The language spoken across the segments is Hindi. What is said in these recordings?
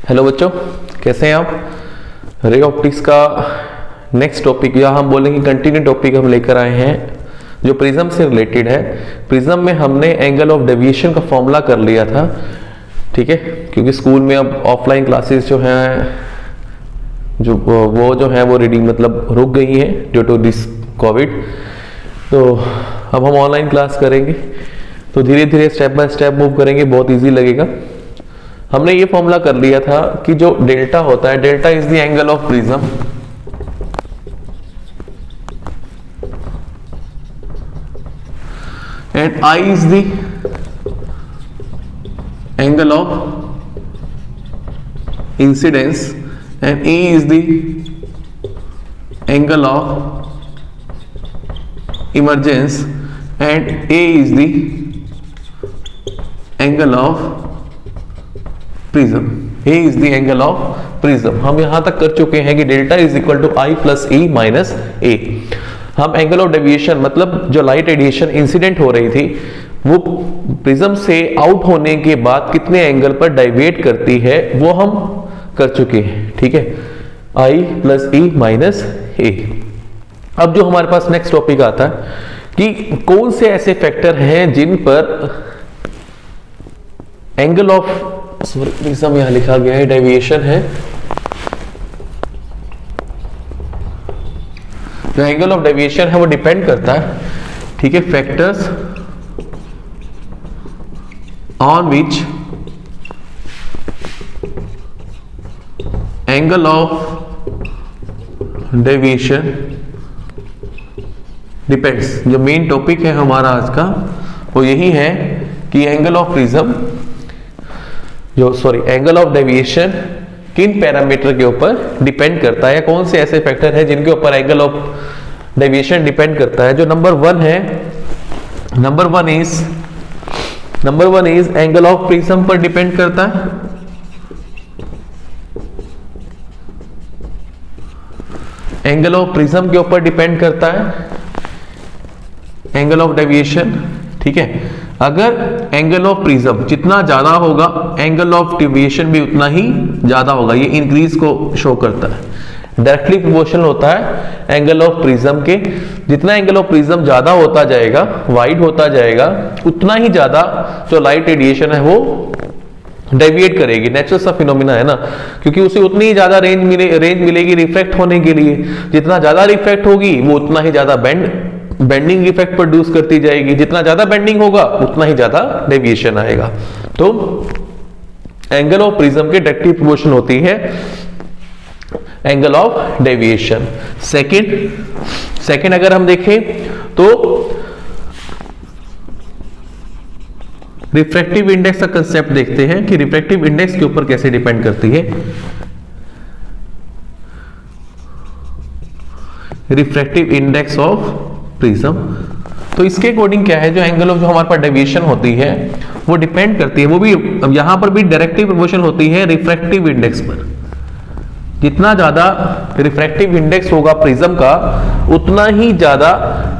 हेलो बच्चों, कैसे हैं आप। रे ऑप्टिक्स का नेक्स्ट टॉपिक या हम बोलेंगे कंटिन्यू टॉपिक हम लेकर आए हैं जो प्रिज्म से रिलेटेड है। प्रिज्म में हमने एंगल ऑफ डेविएशन का फॉर्मूला कर लिया था, ठीक है, क्योंकि स्कूल में अब ऑफलाइन क्लासेस जो हैं जो है वो रीडिंग मतलब रुक गई है ड्यू टू दिस कोविड। तो अब हम ऑनलाइन क्लास करेंगे, तो धीरे धीरे स्टेप बाय स्टेप मूव करेंगे, बहुत इजी लगेगा। हमने ये फॉर्मूला कर लिया था कि जो डेल्टा होता है, delta is the angle of prism and I is the angle of incidence and A is the angle of emergence and A is the angle of prism. A is the angle of prism. हम यहां तक कर चुके हैं कि delta is equal to I plus E minus A. हम एंगल ऑफ डेविएशन मतलब जो लाइट रेडिएशन इंसिडेंट हो रही थी वो प्रिज्म से आउट होने के बाद कितने एंगल पर डाइवेट करती है वो हम कर चुके हैं, ठीक है, आई प्लस ई माइनस ए। अब जो हमारे पास नेक्स्ट टॉपिक आता है कि कौन से ऐसे फैक्टर हैं जिन पर एंगल ऑफ प्रिज्म यहां लिखा गया है डेविएशन है, जो एंगल ऑफ डेविएशन है वो डिपेंड करता है, ठीक है, factors on which angle of deviation depends. जो मेन टॉपिक है हमारा आज का वो यही है कि angle of prism angle of deviation किन पैरामीटर के ऊपर डिपेंड करता है, कौन से ऐसे फैक्टर हैं जिनके ऊपर एंगल ऑफ डेविएशन डिपेंड करता है। जो number one is angle of prism पर डिपेंड करता है। एंगल ऑफ प्रिज्म के ऊपर डिपेंड करता है एंगल ऑफ डेविएशन, ठीक है। अगर एंगल ऑफ प्रिज्म जितना ज्यादा होगा एंगल ऑफ डेविएशन भी उतना ही ज्यादा होगा, ये इंक्रीज को शो करता है, डायरेक्टली प्रोपोर्शनल होता है एंगल ऑफ प्रिज्म के। जितना एंगल ऑफ प्रिज्म ज्यादा होता जाएगा, वाइड होता जाएगा, उतना ही ज्यादा जो लाइट रेडिएशन है वो डेविएट करेगी। नेचुरल सा फिनोमिना है ना, क्योंकि उसे उतनी ही ज्यादा रेंज मिलेगी रिफ्रैक्ट होने के लिए। जितना ज्यादा रिफ्रैक्ट होगी वो उतना ही ज्यादा बेंडिंग इफेक्ट प्रोड्यूस करती जाएगी। जितना ज्यादा बेंडिंग होगा उतना ही ज्यादा डेविएशन आएगा। तो एंगल ऑफ प्रिज्म के डायरेक्टली प्रोपोर्शनल होती है एंगल ऑफ डेविएशन। सेकंड अगर हम देखें तो रिफ्रैक्टिव इंडेक्स का कंसेप्ट देखते हैं कि रिफ्रैक्टिव इंडेक्स के ऊपर कैसे डिपेंड करती है। रिफ्रैक्टिव इंडेक्स ऑफ प्रिज्म, तो इसके अकॉर्डिंग क्या है, जो एंगल ऑफ जो हमारे पास डेविएशन होती है वो डिपेंड करती है, वो भी अब यहां पर भी डायरेक्टली प्रोपोर्शनल होती है रिफ्रैक्टिव इंडेक्स पर। जितना ज्यादा रिफ्रैक्टिव इंडेक्स होगा प्रिज्म का उतना ही ज्यादा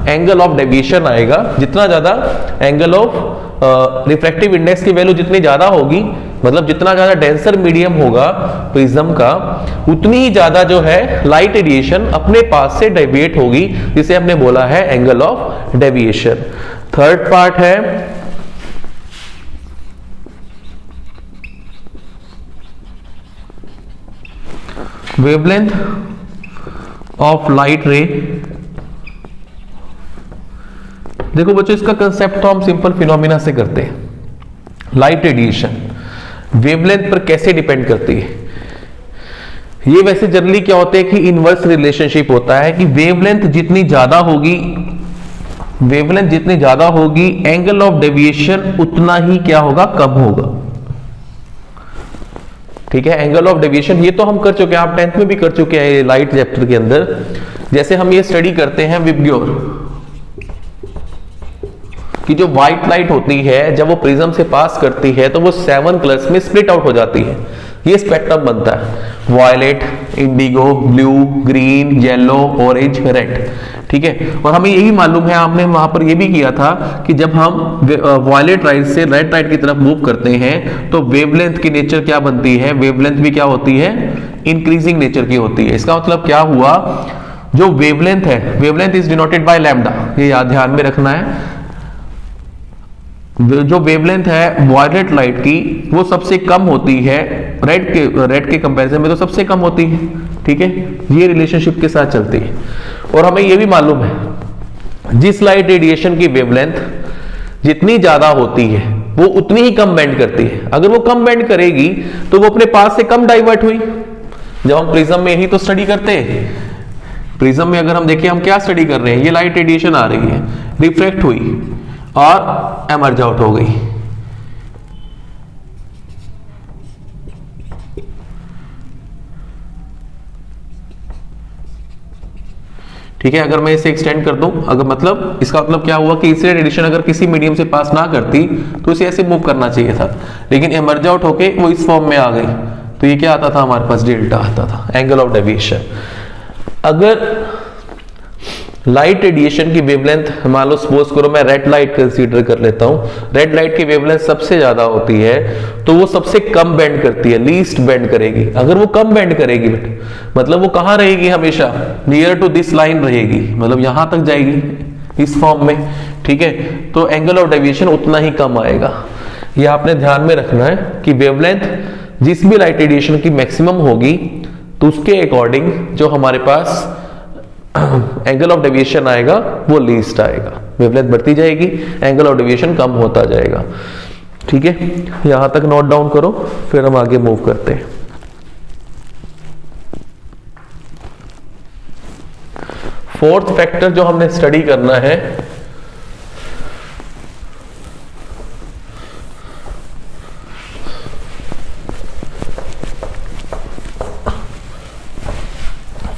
एंगल ऑफ डेविएशन आएगा। जितना ज्यादा एंगल ऑफ रिफ्रैक्टिव इंडेक्स की वैल्यू जितनी ज्यादा होगी, मतलब जितना ज्यादा डेंसर मीडियम होगा प्रिज्म का, उतनी ही ज्यादा जो है लाइट रेडिएशन अपने पास से डेविएट होगी, जिसे हमने बोला है angle of deviation. Third part है वेवलेंथ ऑफ लाइट रे। देखो बच्चों, इसका कंसेप्ट तो हम सिंपल फिनोमिना से करते हैं। लाइट रेडिएशन वेवलेंथ पर कैसे डिपेंड करती है, ये वैसे जनरली क्या होता है कि इनवर्स रिलेशनशिप होता है कि वेवलेंथ जितनी ज्यादा होगी एंगल ऑफ डेविएशन उतना ही क्या होगा, कम होगा, ठीक है। एंगल ऑफ डेविएशन ये तो हम कर चुके हैं, आप 10th में भी कर चुके हैं लाइट चैप्टर के अंदर। जैसे हम ये स्टडी करते हैं विबग्योर कि जो व्हाइट लाइट होती है जब वो प्रिज्म से पास करती है तो वो 7 कलर्स में स्प्लिट आउट हो जाती है। ये स्पेक्ट्रम बनता है, violet, indigo, blue, green, yellow, orange, red. ठीक है। और हमें यही मालूम है, हमने वहां पर यह भी किया था कि जब हम वायलेट लाइट से रेड लाइट की तरफ मूव करते हैं तो वेवलेंथ की नेचर क्या बनती है, वेवलेंथ भी क्या होती है, इंक्रीजिंग नेचर की होती है। इसका मतलब क्या हुआ, जो वेवलेंथ है, wavelength is denoted by lambda, ये याद ध्यान में रखना है। जो वेवलेंथ है वायलेट लाइट की वो सबसे कम होती है रेड के कंपैरिजन में, तो सबसे कम होती है, ठीक है। ये रिलेशनशिप के साथ चलती है। और हमें यह भी मालूम है जिस लाइट रेडिएशन की वेवलेंथ जितनी ज्यादा होती है वो उतनी ही कम बेंड करती है। अगर वो कम बेंड करेगी तो वो अपने पास से कम डाइवर्ट हुई। जब हम प्रिज्म में यही तो स्टडी करते हैं, प्रिज्म में अगर हम देखें हम क्या स्टडी कर रहे हैं, ये लाइट रेडिएशन आ रही है, रिफ्लेक्ट हुई और एमर्ज आउट हो गई। ठीक है। अगर मैं इसे एक्सटेंड कर दूं, अगर मतलब इसका मतलब क्या हुआ कि इंसिडेंट रेडिएशन अगर किसी मीडियम से पास ना करती तो इसे ऐसे मूव करना चाहिए था, लेकिन एमर्ज आउट होके वो इस फॉर्म में आ गई, तो ये क्या आता था हमारे पास, डेल्टा आता था, एंगल ऑफ डेविएशन। अगर लाइट रेडिएशन की वेवलेंथ मान लो सपोज करो मैं रेड लाइट कंसीडर कर लेता हूं, रेड लाइट की वेवलेंथ सबसे ज्यादा होती है तो वो सबसे कम बेंड करती है, लीस्ट बेंड करेगी। अगर वो कम बेंड करेगी बेटा, मतलब वो कहां रहेगी, हमेशा नियर टू दिस लाइन रहेगी, मतलब यहां तक जाएगी इस फॉर्म में, ठीक है। तो एंगल ऑफ डेविएशन उतना ही कम आएगा। ये आपने ध्यान में रखना है कि वेवलेंथ जिस भी लाइट रेडिएशन की मैक्सिमम होगी तो उसके अकॉर्डिंग जो हमारे पास एंगल ऑफ डेविएशन आएगा वो लीस्ट आएगा। वेवलेंथ बढ़ती जाएगी, एंगल ऑफ डेविएशन कम होता जाएगा, ठीक है। यहां तक नोट डाउन करो, फिर हम आगे मूव करते हैं। फोर्थ फैक्टर जो हमने स्टडी करना है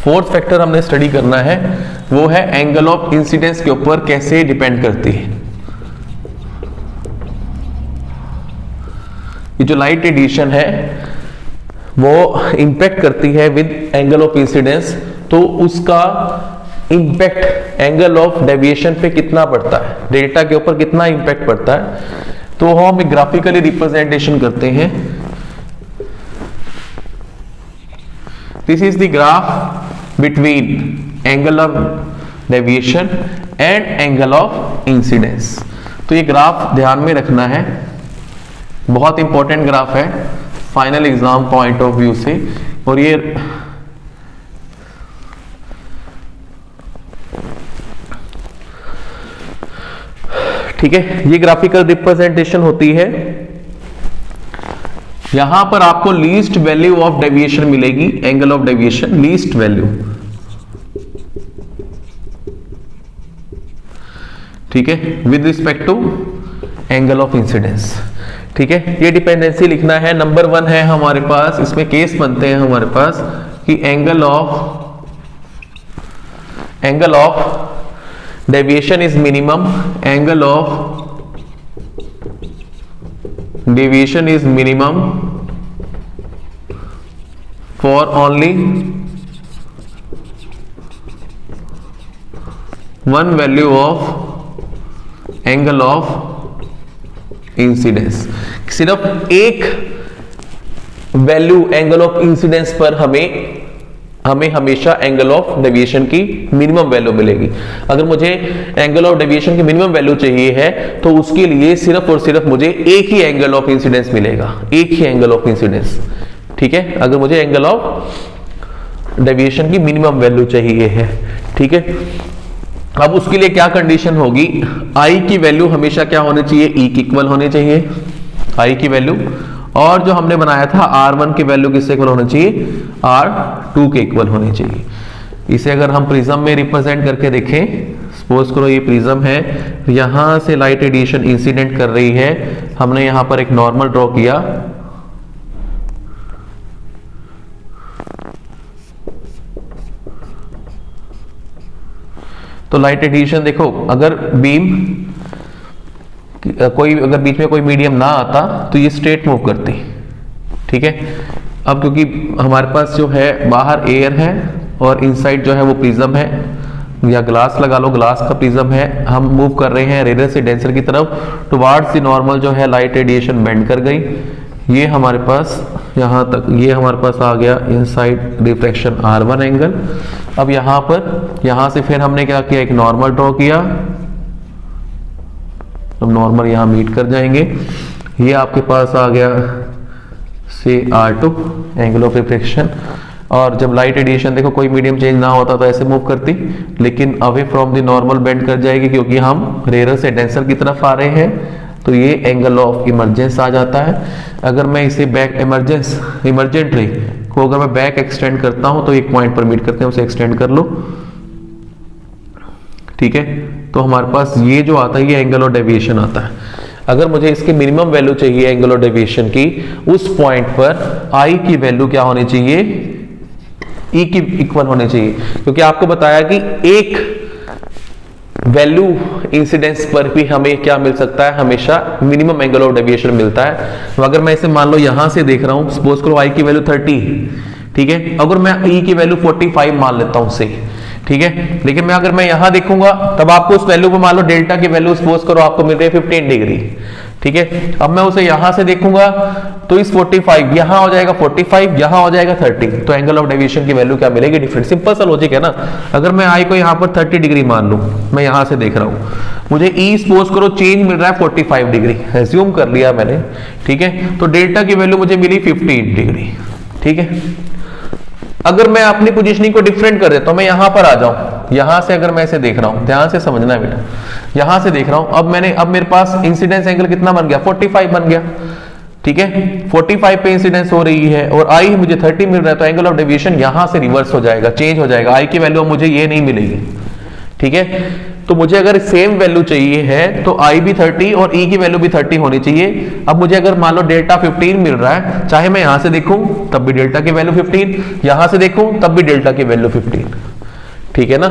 फोर्थ फैक्टर हमने स्टडी करना है वो है एंगल ऑफ इंसिडेंस के ऊपर कैसे डिपेंड करती है। ये जो लाइट रेडिएशन है वो इंपैक्ट करती है विद एंगल ऑफ इंसिडेंस, तो उसका इंपैक्ट एंगल ऑफ डेविएशन पे कितना पड़ता है, डेल्टा के ऊपर कितना इंपैक्ट पड़ता है, तो हम एक ग्राफिकली रिप्रेजेंटेशन करते हैं। This is the graph between angle of deviation and angle of incidence। तो ये ग्राफ ध्यान में रखना है, बहुत इंपॉर्टेंट ग्राफ है final exam point of view से। और ये ठीक है, ये ग्राफिकल रिप्रेजेंटेशन होती है। यहां पर आपको लीस्ट वैल्यू ऑफ डेविएशन मिलेगी, angle of deviation least value, ठीक है, with respect to angle of incidence, ठीक है। ये डिपेंडेंसी लिखना है। नंबर 1 है हमारे पास, इसमें केस बनते हैं हमारे पास कि angle of deviation is minimum, angle of deviation is minimum for only one value of angle of incidence। सिर्फ एक वैल्यू एंगल ऑफ इंसिडेंस पर हमें हमेशा एंगल ऑफ डेविएशन की मिनिमम वैल्यू मिलेगी। अगर मुझे एंगल ऑफ डेविएशन की मिनिमम वैल्यू चाहिए है तो उसके लिए सिर्फ और सिर्फ मुझे एक ही एंगल ऑफ इंसिडेंस मिलेगा, एक ही एंगल ऑफ इंसिडेंस, ठीक है। अगर मुझे एंगल ऑफ डेविएशन की मिनिमम वैल्यू चाहिए है, ठीक है। अब उसके लिए क्या कंडीशन होगी, आई की वैल्यू हमेशा क्या होनी चाहिए, ई की इक्वल होनी चाहिए, आई की वैल्यू। और जो हमने बनाया था R1 की वैल्यू किससे इक्वल होनी चाहिए, R2 के इक्वल होनी चाहिए। इसे अगर हम प्रिज्म में रिप्रेजेंट करके देखें, सपोज करो ये प्रिज्म है, यहां से लाइट रेडिएशन इंसिडेंट कर रही है, हमने यहां पर एक नॉर्मल ड्रॉ किया, तो लाइट रेडिएशन देखो, अगर बीम कोई अगर बीच में कोई मीडियम ना आता तो ये स्ट्रेट मूव करती, ठीक है। अब क्योंकि हमारे पास जो है बाहर एयर है और इनसाइड जो है वो प्रिज्म है, या ग्लास लगा लो, ग्लास का प्रिज्म है, हम मूव कर रहे हैं रेडियस से डेंसर की तरफ, टुवार्ड्स द नॉर्मल जो है लाइट रेडिएशन बेंड कर गई, ये हमारे पास यहाँ तक, ये हमारे पास आ गया इनसाइड रिफ्रैक्शन R1 एंगल। अब यहाँ पर, यहाँ से फिर हमने क्या किया, एक नॉर्मल ड्रॉ किया, अब नॉर्मल यहाँ मीट कर जाएंगे, ये आपके पास आ गया से R2 एंगल ऑफ रिफ्रैक्शन। और जब लाइट रेडिएशन देखो कोई मीडियम चेंज ना होता तो ऐसे मूव करती, लेकिन away from the normal bend कर जाएगी क्योंकि हम रेयर से डेंसर की तरफ आ रहे हैं, तो ये एंगल ऑफ इमरजेंस आ जाता है। अगर मैं इसे बैक इमरजेंट रे को अगर मैं बैक एक्सटेंड करता हूं तो एक पॉइंट पर मीट करते हैं, उसे एक्सटेंड कर लो, ठीक है। तो हमारे पास ये जो आता है ये एंगल ऑफ डेविएशन आता है। अगर मुझे इसकी मिनिमम वैल्यू चाहिए एंगल ऑफ डेविएशन की, उस पॉइंट पर आई की वैल्यू क्या होनी चाहिए, ई की इक्वल होनी चाहिए, क्योंकि आपको बताया कि एक वैल्यू इंसिडेंस पर भी हमें क्या मिल सकता है, हमेशा मिनिमम एंगल ऑफ डेविएशन मिलता है। तो अगर मैं इसे मान लो यहां से देख रहा हूं, सपोज करो आई की वैल्यू 30, ठीक है, अगर मैं ई की वैल्यू 45 मान लेता हूं से, ठीक है, लेकिन मैं अगर मैं यहां देखूंगा तब आपको उस वैल्यू को मान लो डेल्टा की वैल्यू सपोज करो आपको मिल रही है 15 डिग्री, ठीक है। अब मैं उसे यहां से देखूंगा तो इस 45 यहां हो जाएगा 45, यहां हो जाएगा 30, तो एंगल ऑफ डेविएशन की वैल्यू क्या मिलेगी, डिफरेंट। सिंपल सा लॉजिक है ना। अगर मैं आई को यहां पर 30 डिग्री मान लूं, मैं यहां से देख रहा हूं, मुझे ई सपोज करो चेंज मिल रहा है 45 डिग्री, एज्यूम कर लिया मैंने, ठीक है, तो डेल्टा की वैल्यू मुझे मिली 15 डिग्री, ठीक है। अगर मैं अपनी पोजीशनिंग को डिफरेंट कर देता हूं, मैं यहां पर आ जाऊं, यहां से अगर मैं इसे देख रहा हूं, ध्यान से समझना है बेटा, यहां से देख रहा हूं, अब मेरे पास इंसिडेंस एंगल कितना बन गया, 45 बन गया, ठीक है, 45 पे इंसिडेंस हो रही है और आई मुझे 30 मिल रहा है, तो एंगल ऑफ डेविएशन यहां से रिवर्स हो जाएगा, चेंज हो जाएगा, आई की वैल्यू मुझे ये नहीं मिलेगी, ठीक है। तो मुझे अगर सेम वैल्यू चाहिए है तो आई भी 30 और ई की वैल्यू भी 30 होनी चाहिए। अब मुझे अगर मान लो डेल्टा 15 मिल रहा है, चाहे मैं यहां से देखूं तब भी डेल्टा की वैल्यू 15, यहां से देखूं तब भी डेल्टा की वैल्यू 15, ठीक है ना।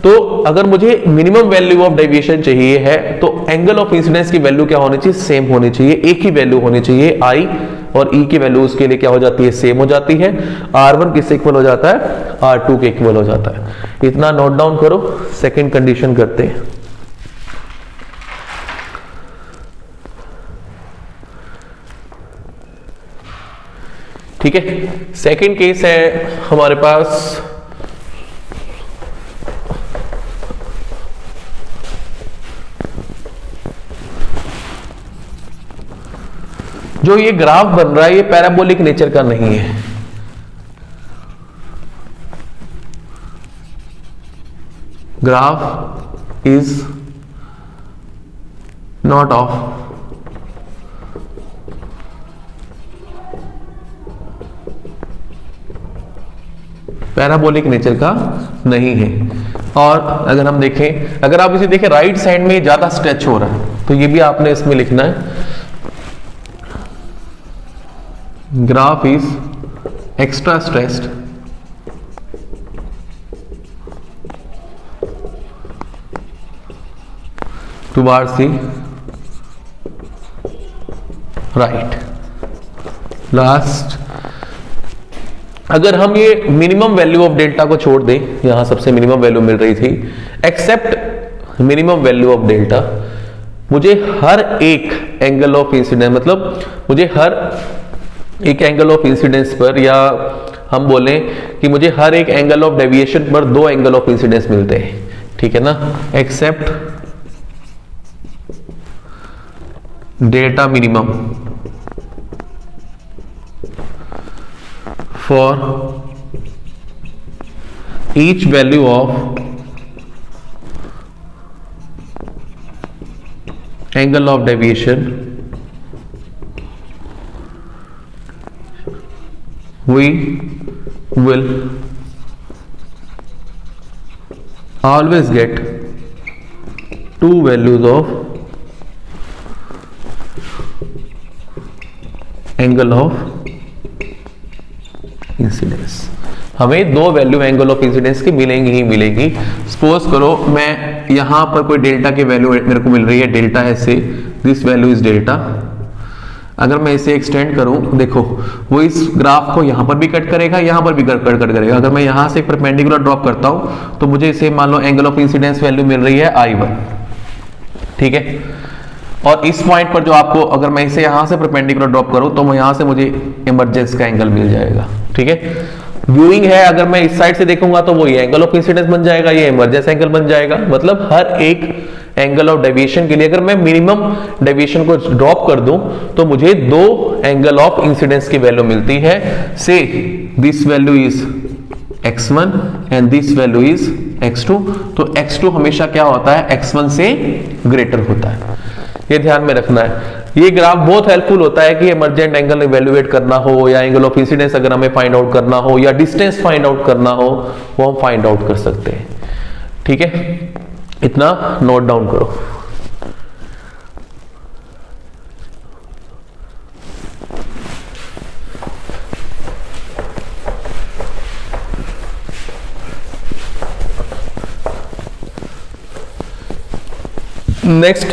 तो अगर मुझे मिनिमम वैल्यू ऑफ डेविएशन चाहिए है तो एंगल ऑफ इंसिडेंस की वैल्यू क्या होनी चाहिए, सेम होनी चाहिए, एक ही वैल्यू होनी चाहिए, आई और ई की वैल्यू उसके लिए क्या हो जाती है, सेम हो जाती है। R1 किससे इक्वल हो जाता है, R2 के इक्वल हो जाता है। इतना नोट डाउन करो। सेकंड कंडीशन करते हैं। ठीक है, सेकंड केस है हमारे पास जो ये ग्राफ बन रहा है ये पैराबोलिक नेचर का नहीं है। Graph is not of parabolic nature का नहीं है। और अगर हम देखें, अगर आप इसे देखें राइट साइड में ज्यादा स्ट्रेच हो रहा है तो ये भी आपने इसमें लिखना है, graph is extra stressed towards the right. Last, अगर हम ये मिनिमम वैल्यू ऑफ डेल्टा को छोड़ दें, यहां सबसे मिनिमम वैल्यू मिल रही थी, except minimum value of delta, मुझे हर एक एंगल ऑफ इंसिडेंस, मतलब मुझे हर एक एंगल ऑफ इंसिडेंस पर, या हम बोलें कि मुझे हर एक एंगल ऑफ डेविएशन पर दो एंगल ऑफ इंसिडेंस मिलते हैं, ठीक है ना, except delta minimum for each value of angle of deviation we will always get two values of angle of incidence। हमें दो वैल्यू एंगल ऑफ इंसिडेंस की मिलेंगी ही मिलेंगी। सपोज करो मैं यहां पर कोई डेल्टा की वैल्यू मेरे को मिल रही है, डेल्टा है से दिस वैल्यू इज डेल्टा। अगर मैं इसे एक्सटेंड करूं, देखो वो इस ग्राफ को यहां पर भी कट करेगा, यहां पर भी कट करेगा। अगर मैं यहां से एक परपेंडिकुलर ड्रॉप करता हूं तो मुझे इसे मान लो एंगल ऑफ इंसिडेंस वैल्यू मिल रही है I1, ठीक है। और इस पॉइंट पर जो आपको, अगर मैं इसे यहां से परपेंडिकुलर ड्रॉप करूं तो यहां से मुझे इमर्जेंस का एंगल मिल जाएगा, ठीक है। व्यूइंग है, अगर मैं इस साइड से देखूंगा तो वो ये एंगल ऑफ इंसिडेंस बन जाएगा, ये इमर्जेंस एंगल बन जाएगा। मतलब हर एक एंगल ऑफ डेविएशन के लिए अगर मैं मिनिमम डेविएशन को ड्रॉप कर दूं तो मुझे 2 एंगल ऑफ इंसिडेंस की वैल्यू मिलती है। से this value is x1 and this value is x2। तो x2 हमेशा क्या होता है, x1 से ग्रेटर होता है, ये ध्यान में रखना है। ये ग्राफ बहुत हेल्पफुल होता है कि इमर्जेंट एंगल इवैल्यूएट करना हो या एंगल ऑफ इंसिडेंस अगर हमें फाइंड आउट करना हो या डिस्टेंस फाइंड आउट करना हो, वो हम फाइंड आउट कर सकते हैं, ठीक है। इतना नोट डाउन करो। नेक्स्ट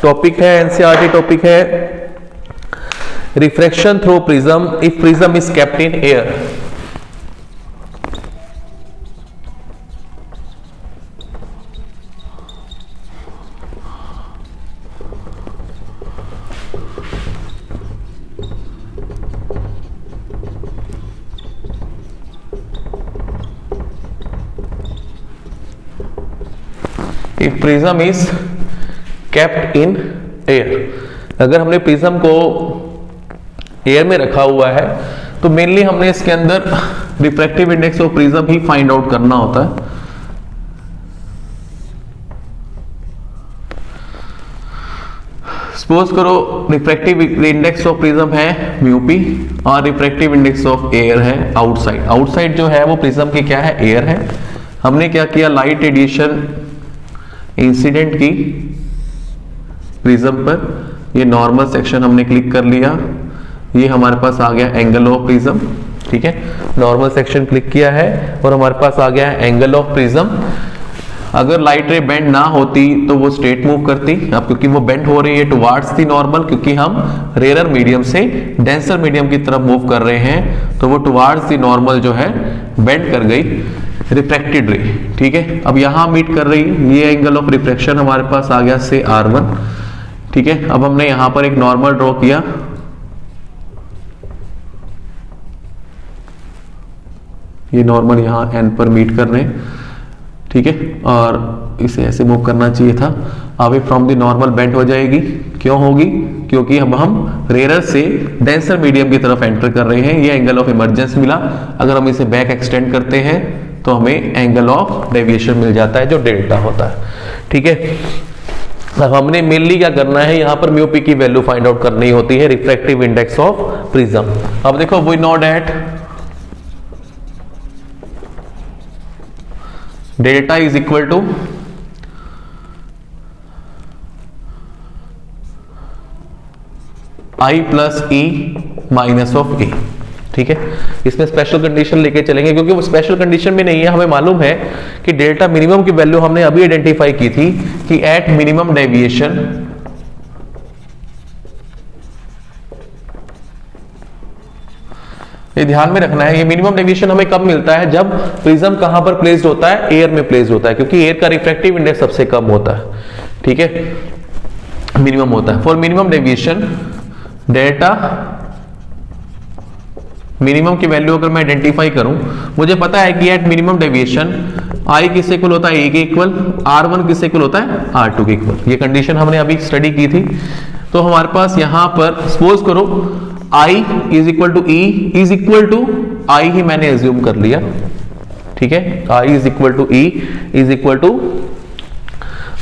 टॉपिक है, एनसीईआरटी टॉपिक है refraction through prism if prism is kept in air. If prism is kept in air, अगर हमने प्रिज्म को एयर में रखा हुआ है तो मेनली हमने इसके अंदर refractive index of prism he find out करना होता है। सपोज करो रिफ्रैक्टिव इंडेक्स ऑफ प्रिज्म है μp और रिफ्रैक्टिव इंडेक्स ऑफ एयर है आउटसाइड। आउटसाइड जो है वो प्रिज्म की क्या है, एयर है। हमने क्या किया, लाइट रेडिएशन इंसिडेंट की प्रिज्म पर, ये नॉर्मल सेक्शन हमने क्लिक कर लिया, ये हमारे पास आ गया एंगल ऑफ प्रिज्म, ठीक है। नॉर्मल सेक्शन क्लिक किया है और हमारे पास आ गया एंगल ऑफ प्रिज्म। अगर लाइट रे बेंड ना होती तो वो स्ट्रेट मूव करती, अब क्योंकि वो बेंड हो रही है टुवार्ड्स दी नॉर्मल, क्योंकि हम रेयर मीडियम से डेंसर मीडियम की तरफ मूव कर रहे हैं तो वो टुवार्ड्स दी नॉर्मल जो है बेंड कर गई रिफ्रैक्टेड रे, ठीक है। अब यहां मीट कर रही है, ये एंगल ऑफ रिफ्रैक्शन हमारे पास आ गया से R1, ठीक है। अब हमने यहां पर एक नॉर्मल ड्रॉ किया, ये नॉर्मल यहां एन पर मीट कर रहे हैं, ठीक है। और इसे ऐसे मूव करना चाहिए था, away from the normal bend हो जाएगी। क्यों होगी, क्योंकि अब हम रेयर से डेंसर मीडियम की तरफ एंटर कर रहे हैं। ये एंगल ऑफ इमर्जेंस मिला। अगर हम इसे बैक एक्सटेंड करते हैं तो हमें एंगल ऑफ डेविएशन मिल जाता है जो डेल्टा होता है, ठीक है। अब हमने मेनली क्या करना है, यहां पर म्यूपी की वैल्यू फाइंड आउट करनी होती है, रिफ्रैक्टिव इंडेक्स ऑफ प्रिज्म। अब देखो we know that delta is equal to I plus E minus of A, ठीक है। इसमें स्पेशल कंडीशन लेके चलेंगे क्योंकि वो स्पेशल कंडीशन में नहीं है। हमें मालूम है कि डेल्टा मिनिमम की वैल्यू हमने अभी आइडेंटिफाई की थी कि एट मिनिमम डेविएशन ये ध्यान में रखना है। ये मिनिमम डेविएशन हमें कब मिलता है, जब प्रिज्म कहां पर प्लेस्ड होता है, एयर में प्लेस्ड होता है, क्योंकि एयर का रिफ्रैक्टिव इंडेक्स सबसे कम होता है, ठीक है, मिनिमम होता है। For minimum deviation delta minimum की वैल्यू अगर मैं आइडेंटिफाई करूं, मुझे पता है कि एट मिनिमम डेविएशन आई किससे इक्वल होता है, ए के इक्वल, R1 किससे इक्वल होता है, R2 के इक्वल। ये कंडीशन हमने अभी स्टडी की थी। तो हमारे पास यहां पर सपोज करो I is equal to E is equal to I ही मैंने एज्यूम कर लिया, ठीक है। I is equal to E is equal to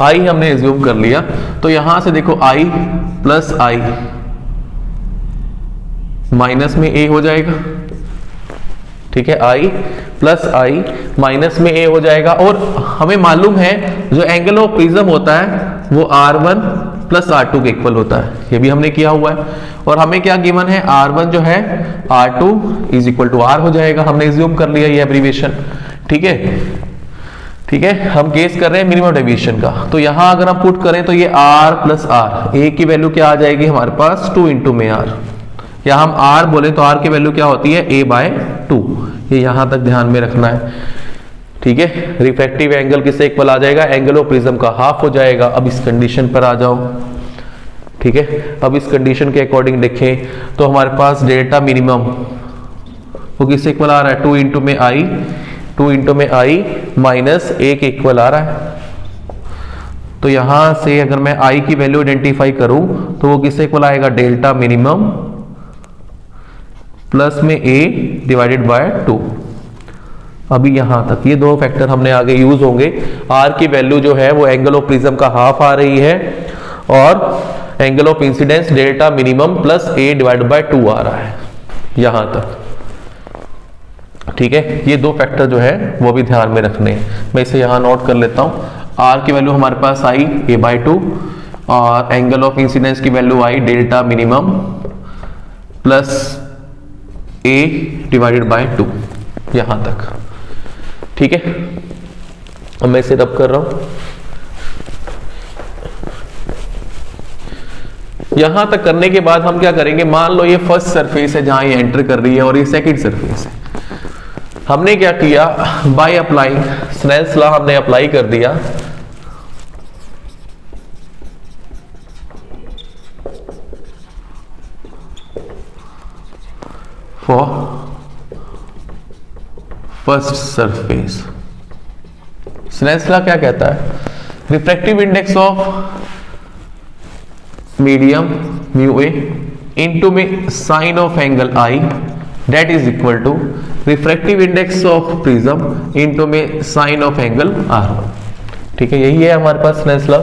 I हमने एज्यूम कर लिया। तो यहां से देखो I प्लस आई माइनस में ए हो जाएगा, ठीक है। I प्लस आई माइनस में ए हो जाएगा। और हमें मालूम है जो एंगल ऑफ प्रिज्म होता है वो R1 प्लस R2 के इक्वल होता है, ये भी हमने किया हुआ है। और हमें क्या गिवन है, R1 जो है R2 is equal to R हो जाएगा, हमने एज्यूम कर लिया ये एब्रीविएशन, ठीक है, ठीक है, हम केस कर रहे हैं मिनिमम डेविएशन का। तो यहां अगर हम पुट करें तो ये r प्लस आर, ए की वैल्यू क्या आ जाएगी हमारे पास 2 इंटू में r, या हम r बोले तो r की वैल्यू क्या होती है a बाय 2, ये यहां तक ध्यान में रखना है। ठीक है, रिफ्रैक्टिव एंगल किससे इक्वल आ जाएगा, एंगल ऑफ प्रिज्म का हाफ हो जाएगा। अब इस कंडीशन पर आ जाओ। ठीक है, अब इस कंडीशन के अकॉर्डिंग देखें तो हमारे पास डेल्टा मिनिमम वो किससे इक्वल आ रहा है, 2 इंटू में आई, 2 इंटू में आई माइनस ए के इक्वल आ रहा है। तो यहां से अगर मैं आई की वैल्यू आइडेंटिफाई करूं तो वो किससे इक्वल आएगा, डेल्टा मिनिमम प्लस में ए डिवाइडेड बाय 2। अभी यहां तक ये दो फैक्टर हमने आगे यूज होंगे। आर की वैल्यू जो है वो एंगल ऑफ प्रिज्म का हाफ आ रही है और angle of incidence delta minimum plus A divide by 2 आ रहा है यहां तक। ठीक है, ये दो फैक्टर जो है वो भी ध्यान में रखने हैं। मैं इसे यहां नोट कर लेता हूं। आर की वैल्यू हमारे पास आई ए बाय 2 और एंगल ऑफ इंसिडेंस की value I delta minimum plus A divided by 2 यहां तक। ठीक है, अब मैं इसे रब कर रहा हूं। यहां तक करने के बाद हम क्या करेंगे, मान लो ये फर्स्ट सरफेस है जहां ये एंटर कर रही है और ये सेकंड सरफेस है। हमने क्या किया, बाय अप्लाइंग स्नेल्स लॉ हमने अप्लाई कर दिया। For first surface Snell's law क्या कहता है, refractive index of medium mu A into में sine of angle I that is equal to refractive index of prism into में साइन ऑफ एंगल आर। ठीक है, यही है हमारे पास Snell's law.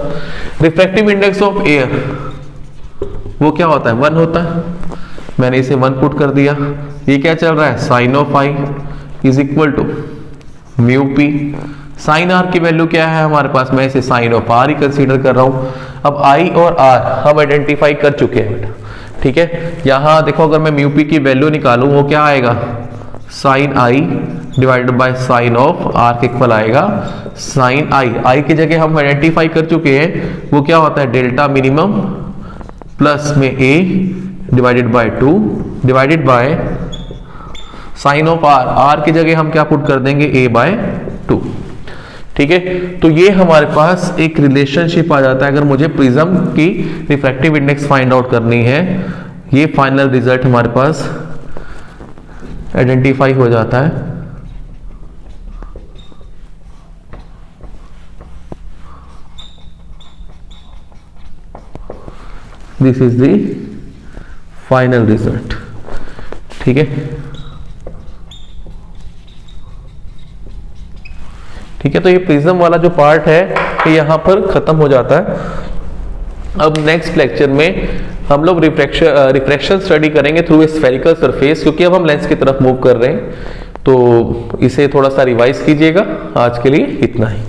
Refractive index of air वो क्या होता है, 1 होता है। मैंने इसे 1 पुट कर दिया। ये क्या चल रहा है, sine of I is equal to mu P. Sine R की वैल्यू क्या है हमारे पास, मैं इसे साइन ऑफ आर ही कंसीडर कर रहा हूं। अब आई और आर हम आइडेंटिफाई कर चुके हैं बेटा। ठीक है, यहां देखो अगर मैं म्यू पी की वैल्यू निकालूं वो क्या आएगा, sine I divided by sine of R के इक्वल आएगा साइन आई। आई की जगह हम आइडेंटिफाई कर चुके हैं, वो क्या होता है डेल्टा मिनिमम प्लस में A divided by 2 divided by sine of R. R की जगह हम क्या पुट कर देंगे, ए बाय 2। ठीक है, तो ये हमारे पास एक रिलेशनशिप आ जाता है अगर मुझे प्रिज्म की रिफ्रैक्टिव इंडेक्स फाइंड आउट करनी है। ये फाइनल रिजल्ट हमारे पास आइडेंटिफाई हो जाता है। This is the final result. ठीक है, ठीक है, तो ये प्रिज्म वाला जो पार्ट है ये यहां पर खत्म हो जाता है। अब नेक्स्ट लेक्चर में हम लोग रिफ्रैक्शन स्टडी करेंगे थ्रू ए स्फेरिकल सरफेस, क्योंकि अब हम लेंस की तरफ मूव कर रहे हैं। तो इसे थोड़ा सा रिवाइज कीजिएगा। आज के लिए इतना ही।